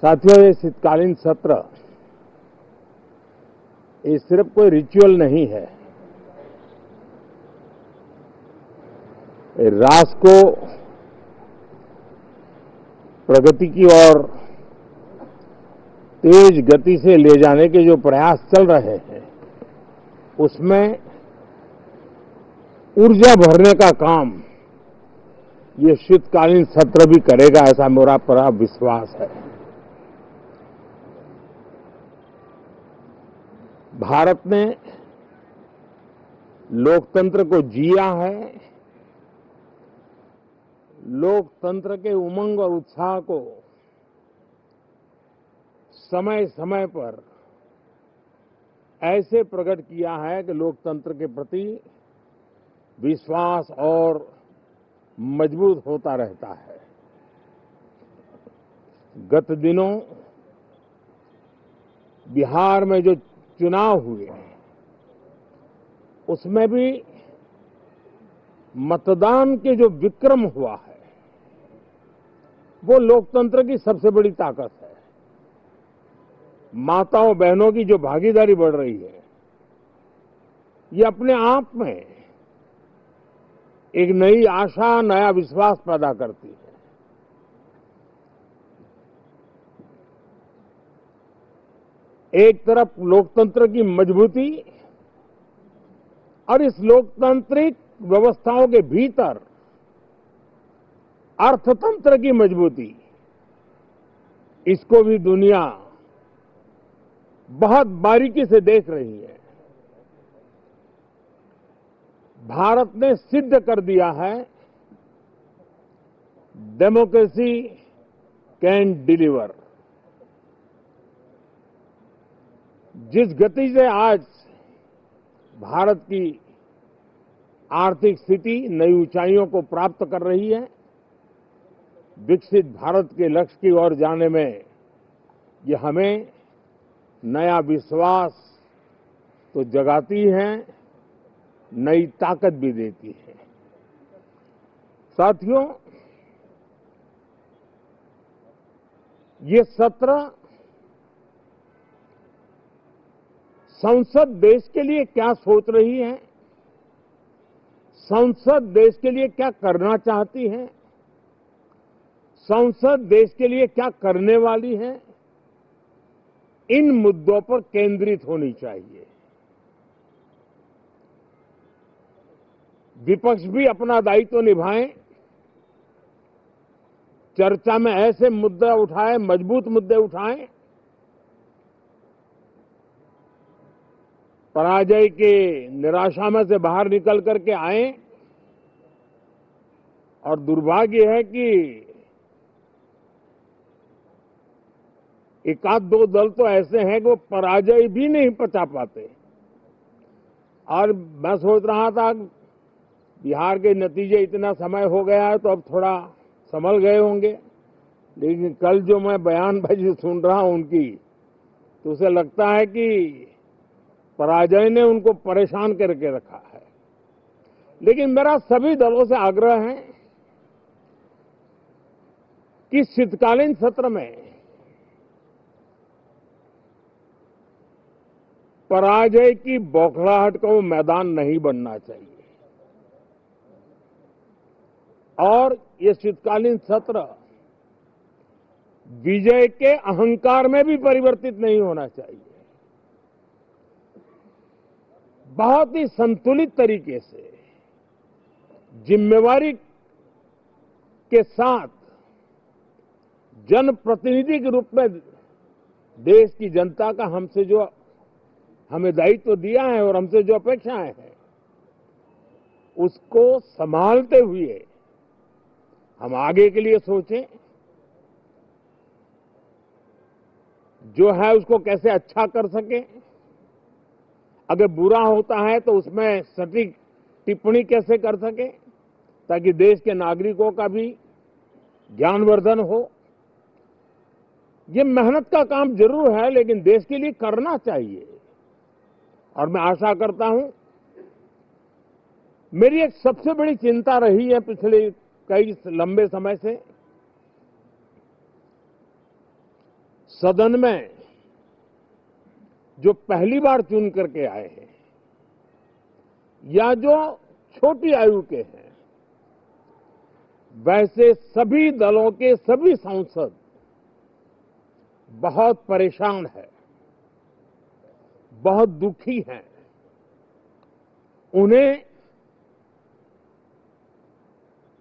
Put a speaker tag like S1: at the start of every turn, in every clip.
S1: साथियों, ये शीतकालीन सत्र ये सिर्फ कोई रिचुअल नहीं है। राष्ट्र को प्रगति की ओर तेज गति से ले जाने के जो प्रयास चल रहे हैं, उसमें ऊर्जा भरने का काम ये शीतकालीन सत्र भी करेगा, ऐसा मेरा पूरा विश्वास है। भारत ने लोकतंत्र को जिया है, लोकतंत्र के उमंग और उत्साह को समय समय पर ऐसे प्रकट किया है कि लोकतंत्र के प्रति विश्वास और मजबूत होता रहता है। गत दिनों बिहार में जो चुनाव हुए, उसमें भी मतदान के जो विक्रम हुआ है, वो लोकतंत्र की सबसे बड़ी ताकत है। माताओं बहनों की जो भागीदारी बढ़ रही है, ये अपने आप में एक नई आशा, नया विश्वास पैदा करती है। एक तरफ लोकतंत्र की मजबूती और इस लोकतांत्रिक व्यवस्थाओं के भीतर अर्थतंत्र की मजबूती, इसको भी दुनिया बहुत बारीकी से देख रही है। भारत ने सिद्ध कर दिया है, डेमोक्रेसी कैन डिलीवर। जिस गति से आज भारत की आर्थिक स्थिति नई ऊंचाइयों को प्राप्त कर रही है, विकसित भारत के लक्ष्य की ओर जाने में ये हमें नया विश्वास तो जगाती है, नई ताकत भी देती है। साथियों, ये सत्र संसद देश के लिए क्या सोच रही है, संसद देश के लिए क्या करना चाहती है, संसद देश के लिए क्या करने वाली है, इन मुद्दों पर केंद्रित होनी चाहिए। विपक्ष भी अपना दायित्व निभाएं, चर्चा में ऐसे मुद्दे उठाएं, मजबूत मुद्दे उठाएं, पराजय के निराशा में से बाहर निकल करके आए। और दुर्भाग्य है कि एक आध दो दल तो ऐसे हैं कि वो पराजय भी नहीं पचा पाते। और मैं सोच रहा था बिहार के नतीजे इतना समय हो गया है तो अब थोड़ा संभल गए होंगे, लेकिन कल जो मैं बयानबाजी सुन रहा हूं उनकी, तो उसे लगता है कि पराजय ने उनको परेशान करके रखा है। लेकिन मेरा सभी दलों से आग्रह है कि शीतकालीन सत्र में पराजय की बौखलाहट का वो मैदान नहीं बनना चाहिए। और ये शीतकालीन सत्र विजय के अहंकार में भी परिवर्तित नहीं होना चाहिए। बहुत ही संतुलित तरीके से, जिम्मेवारी के साथ, जनप्रतिनिधि के रूप में देश की जनता का हमसे जो हमें दायित्व दिया है और हमसे जो अपेक्षाएं हैं, उसको संभालते हुए हम आगे के लिए सोचें। जो है उसको कैसे अच्छा कर सके, अगर बुरा होता है तो उसमें सटीक टिप्पणी कैसे कर सके, ताकि देश के नागरिकों का भी ज्ञानवर्धन हो। ये मेहनत का काम जरूर है, लेकिन देश के लिए करना चाहिए। और मैं आशा करता हूं, मेरी एक सबसे बड़ी चिंता रही है पिछले कई लंबे समय से सदन में जो पहली बार चुन करके आए हैं या जो छोटी आयु के हैं, वैसे सभी दलों के सभी सांसद बहुत परेशान हैं, बहुत दुखी हैं। उन्हें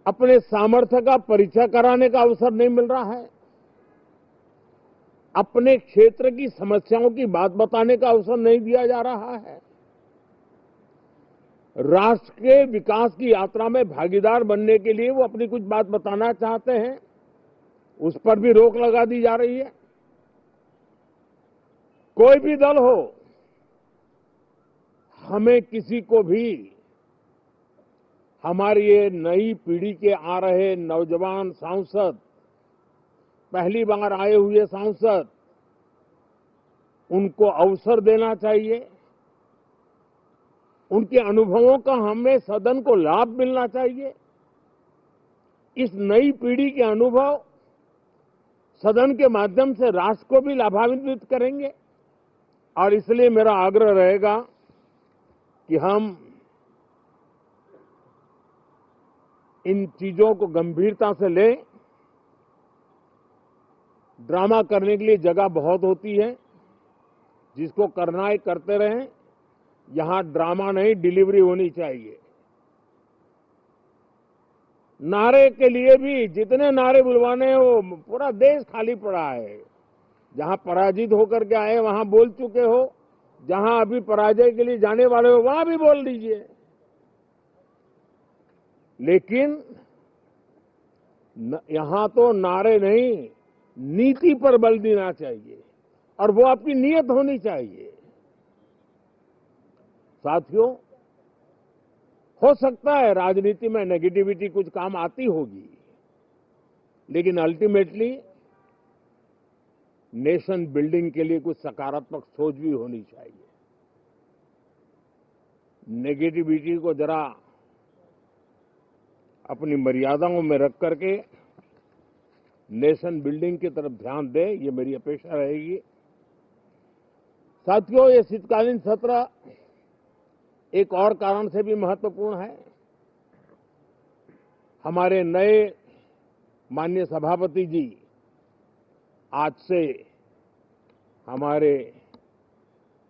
S1: अपने सामर्थ्य का परिचय कराने का अवसर नहीं मिल रहा है, अपने क्षेत्र की समस्याओं की बात बताने का अवसर नहीं दिया जा रहा है। राष्ट्र के विकास की यात्रा में भागीदार बनने के लिए वो अपनी कुछ बात बताना चाहते हैं, उस पर भी रोक लगा दी जा रही है। कोई भी दल हो, हमें किसी को भी हमारी ये नई पीढ़ी के आ रहे नौजवान सांसद, पहली बार आए हुए सांसद, उनको अवसर देना चाहिए। उनके अनुभवों का हमें सदन को लाभ मिलना चाहिए। इस नई पीढ़ी के अनुभव सदन के माध्यम से राष्ट्र को भी लाभान्वित करेंगे और इसलिए मेरा आग्रह रहेगा कि हम इन चीजों को गंभीरता से लें। ड्रामा करने के लिए जगह बहुत होती है, जिसको करना है करते रहें। यहां ड्रामा नहीं, डिलीवरी होनी चाहिए। नारे के लिए भी जितने नारे बुलवाने हैं, वो पूरा देश खाली पड़ा है। जहां पराजित होकर के आए वहां बोल चुके हो, जहां अभी पराजय के लिए जाने वाले हो वहां भी बोल दीजिए। लेकिन यहां तो नारे नहीं, नीति पर बल देना चाहिए और वो आपकी नीयत होनी चाहिए। साथियों, हो सकता है राजनीति में नेगेटिविटी कुछ काम आती होगी, लेकिन अल्टीमेटली नेशन बिल्डिंग के लिए कुछ सकारात्मक सोच भी होनी चाहिए। नेगेटिविटी को जरा अपनी मर्यादाओं में रख करके नेशन बिल्डिंग की तरफ ध्यान दें, ये मेरी अपेक्षा रहेगी। साथियों, ये शीतकालीन सत्र एक और कारण से भी महत्वपूर्ण है। हमारे नए माननीय सभापति जी आज से हमारे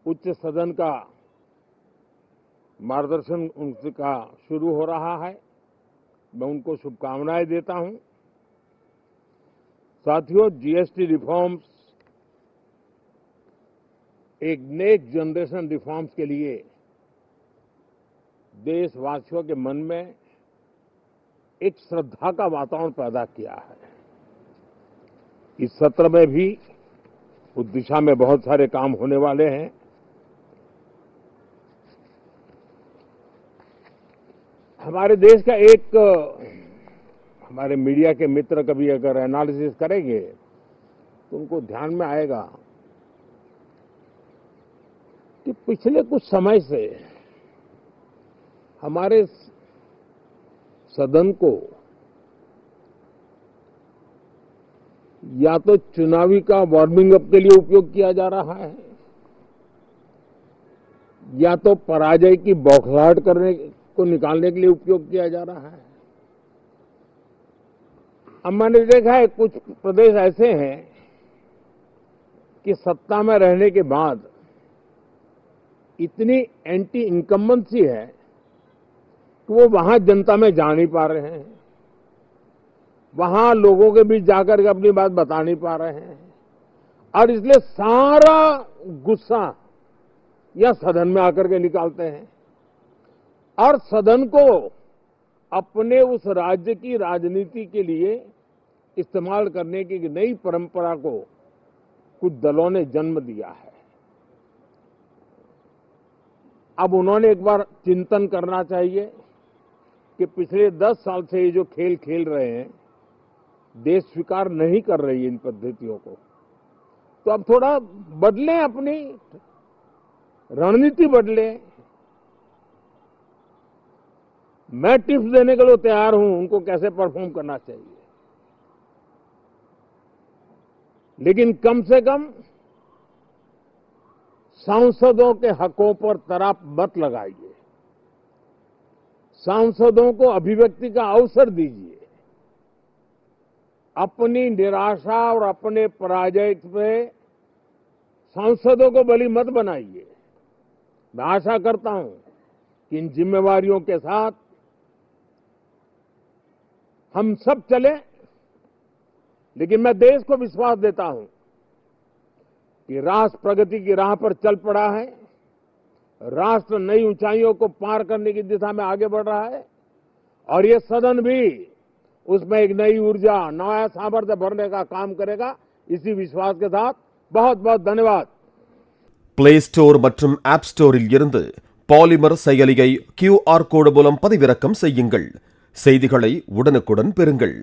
S1: उच्च सदन का मार्गदर्शन उनका शुरू हो रहा है। मैं उनको शुभकामनाएं देता हूं। साथियों, जीएसटी रिफॉर्म्स एक नेक्स्ट जनरेशन रिफॉर्म्स के लिए देशवासियों के मन में एक श्रद्धा का वातावरण पैदा किया है। इस सत्र में भी उस दिशा में बहुत सारे काम होने वाले हैं। हमारे देश का एक हमारे मीडिया के मित्र कभी अगर एनालिसिस करेंगे तो उनको ध्यान में आएगा कि पिछले कुछ समय से हमारे सदन को या तो चुनावी का वार्मिंग अप के लिए उपयोग किया जा रहा है, या तो पराजय की बौखलाहट करने को निकालने के लिए उपयोग किया जा रहा है। अब मैंने देखा है कुछ प्रदेश ऐसे हैं कि सत्ता में रहने के बाद इतनी एंटी इनकम्बेंसी है कि वो वहां जनता में जा नहीं पा रहे हैं, वहां लोगों के बीच जाकर के अपनी बात बता नहीं पा रहे हैं और इसलिए सारा गुस्सा या सदन में आकर के निकालते हैं और सदन को अपने उस राज्य की राजनीति के लिए इस्तेमाल करने की नई परंपरा को कुछ दलों ने जन्म दिया है। अब उन्होंने एक बार चिंतन करना चाहिए कि पिछले 10 साल से ये जो खेल खेल रहे हैं, देश स्वीकार नहीं कर रही है इन पद्धतियों को, तो अब थोड़ा बदलें, अपनी रणनीति बदलें। मैं टिप्स देने के लिए तैयार हूं उनको कैसे परफॉर्म करना चाहिए। लेकिन कम से कम सांसदों के हकों पर तराप मत लगाइए, सांसदों को अभिव्यक्ति का अवसर दीजिए, अपनी निराशा और अपने पराजय पे सांसदों को बलि मत बनाइए। मैं आशा करता हूं कि इन जिम्मेवारियों के साथ हम सब चलें, लेकिन मैं देश को विश्वास देता हूं कि राष्ट्र प्रगति की राह पर चल पड़ा है, राष्ट्र नई ऊंचाइयों को पार करने की दिशा में आगे बढ़ रहा है और ये सदन भी उसमें एक नई ऊर्जा, नया सामर्थ्य भरने का काम करेगा। इसी विश्वास के साथ बहुत बहुत धन्यवाद।
S2: प्ले स्टोर மற்றும் ஆப் ஸ்டோரில் இருந்து பாலிமர் செயலியை QR கோடு மூலம் பதிவிறக்கம் செய்யுங்கள். செய்திகளை உடனுக்குடன் பெறுங்கள்.